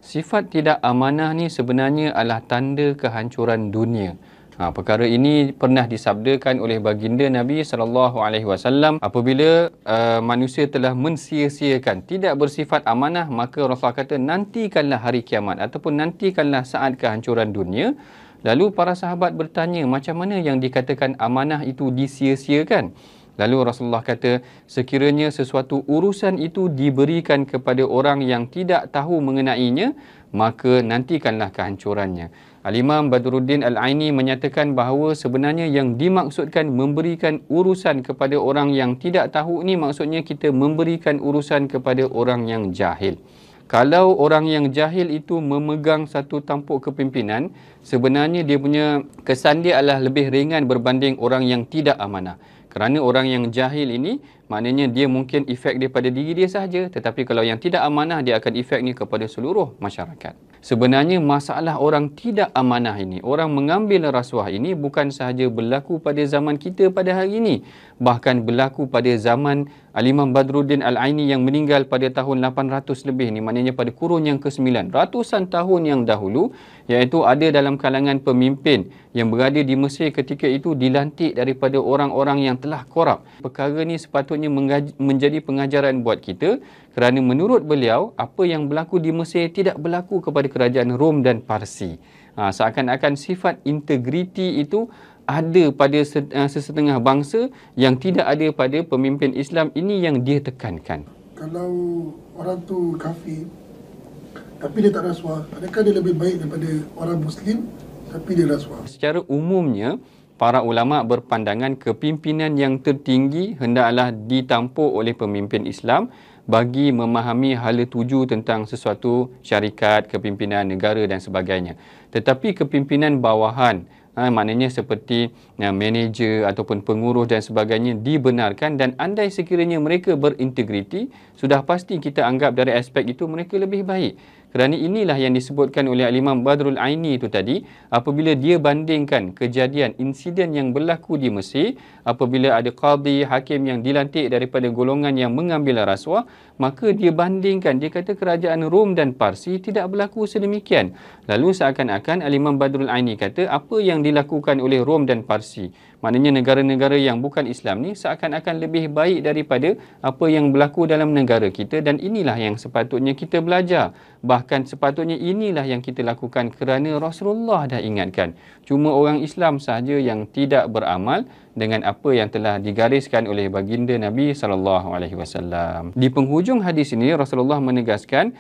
Sifat tidak amanah ni sebenarnya adalah tanda kehancuran dunia. Perkara ini pernah disabdakan oleh baginda Nabi SAW apabila manusia telah mensia-siakan, tidak bersifat amanah, maka Rasulullah kata nantikanlah hari kiamat ataupun nantikanlah saat kehancuran dunia. Lalu para sahabat bertanya, macam mana yang dikatakan amanah itu disia-siakan? Lalu Rasulullah kata, sekiranya sesuatu urusan itu diberikan kepada orang yang tidak tahu mengenainya, maka nantikanlah kehancurannya. Al-Imam Badruddin Al-Aini menyatakan bahawa sebenarnya yang dimaksudkan memberikan urusan kepada orang yang tidak tahu ni, maksudnya kita memberikan urusan kepada orang yang jahil. Kalau orang yang jahil itu memegang satu tampuk kepimpinan, sebenarnya dia punya kesan dia adalah lebih ringan berbanding orang yang tidak amanah. Kerana orang yang jahil ini, maknanya dia mungkin efek daripada diri dia sahaja. Tetapi kalau yang tidak amanah, dia akan efek ni kepada seluruh masyarakat. Sebenarnya masalah orang tidak amanah ini, orang mengambil rasuah ini bukan sahaja berlaku pada zaman kita pada hari ini. Bahkan berlaku pada zaman Al-Imam Badruddin Al-Aini yang meninggal pada tahun 800 lebih ni, maknanya pada kurun yang ke-9, ratusan tahun yang dahulu, iaitu ada dalam kalangan pemimpin yang berada di Mesir ketika itu dilantik daripada orang-orang yang telah korup. Perkara ni sepatutnya menjadi pengajaran buat kita, kerana menurut beliau apa yang berlaku di Mesir tidak berlaku kepada kerajaan Rom dan Parsi. Seakan-akan sifat integriti itu ada pada sesetengah bangsa yang tidak ada pada pemimpin Islam. Ini yang dia tekankan. Kalau orang tu kafir tapi dia tak rasuah, adakah dia lebih baik daripada orang Muslim tapi dia rasuah? Secara umumnya, para ulama berpandangan kepimpinan yang tertinggi hendaklah ditampuk oleh pemimpin Islam bagi memahami hala tuju tentang sesuatu syarikat, kepimpinan negara dan sebagainya. Tetapi kepimpinan bawahan, maknanya seperti manager ataupun pengurus dan sebagainya, dibenarkan, dan andai sekiranya mereka berintegriti, sudah pasti kita anggap dari aspek itu mereka lebih baik. Kerana inilah yang disebutkan oleh Al-Imam Badrul Aini itu tadi, apabila dia bandingkan kejadian insiden yang berlaku di Mesir, apabila ada qadi, hakim yang dilantik daripada golongan yang mengambil rasuah, maka dia bandingkan, dia kata kerajaan Rom dan Parsi tidak berlaku sedemikian. Lalu seakan-akan Al-Imam Badrul Aini kata apa yang dilakukan oleh Rom dan Parsi, maknanya negara-negara yang bukan Islam ni, seakan-akan lebih baik daripada apa yang berlaku dalam negara kita, dan inilah yang sepatutnya kita belajar. Bahkan sepatutnya inilah yang kita lakukan kerana Rasulullah dah ingatkan. Cuma orang Islam sahaja yang tidak beramal dengan apa yang telah digariskan oleh baginda Nabi SAW. Di penghujung hadis ini Rasulullah menegaskan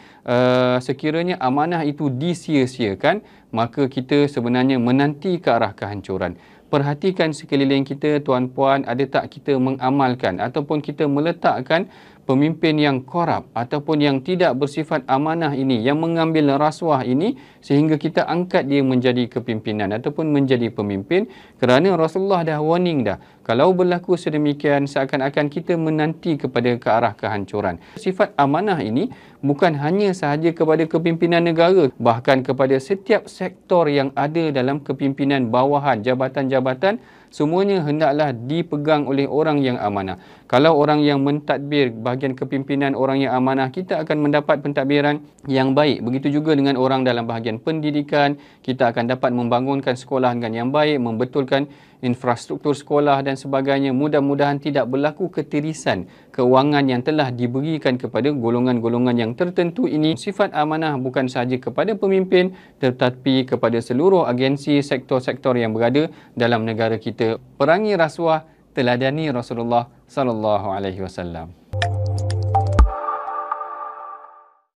sekiranya amanah itu disia-siakan, maka kita sebenarnya menanti ke arah kehancuran. Perhatikan sekeliling kita, tuan-puan, ada tak kita mengamalkan ataupun kita meletakkan pemimpin yang korup ataupun yang tidak bersifat amanah ini, yang mengambil rasuah ini, sehingga kita angkat dia menjadi kepimpinan ataupun menjadi pemimpin. Kerana Rasulullah dah warning dah, kalau berlaku sedemikian seakan-akan kita menanti kepada ke arah kehancuran. Sifat amanah ini bukan hanya sahaja kepada kepimpinan negara, bahkan kepada setiap sektor yang ada dalam kepimpinan bawahan, jabatan-jabatan, semuanya hendaklah dipegang oleh orang yang amanah. Kalau orang yang mentadbir bahagian kepimpinan orang yang amanah, kita akan mendapat pentadbiran yang baik. Begitu juga dengan orang dalam bahagian pendidikan, kita akan dapat membangunkan sekolah dengan yang baik, membetulkan infrastruktur sekolah dan sebagainya. Mudah-mudahan tidak berlaku ketirisan keuangan yang telah diberikan kepada golongan-golongan yang tertentu ini. Sifat amanah bukan sahaja kepada pemimpin, tetapi kepada seluruh agensi, sektor-sektor yang berada dalam negara kita. Perangi rasuah, teladani Rasulullah SAW.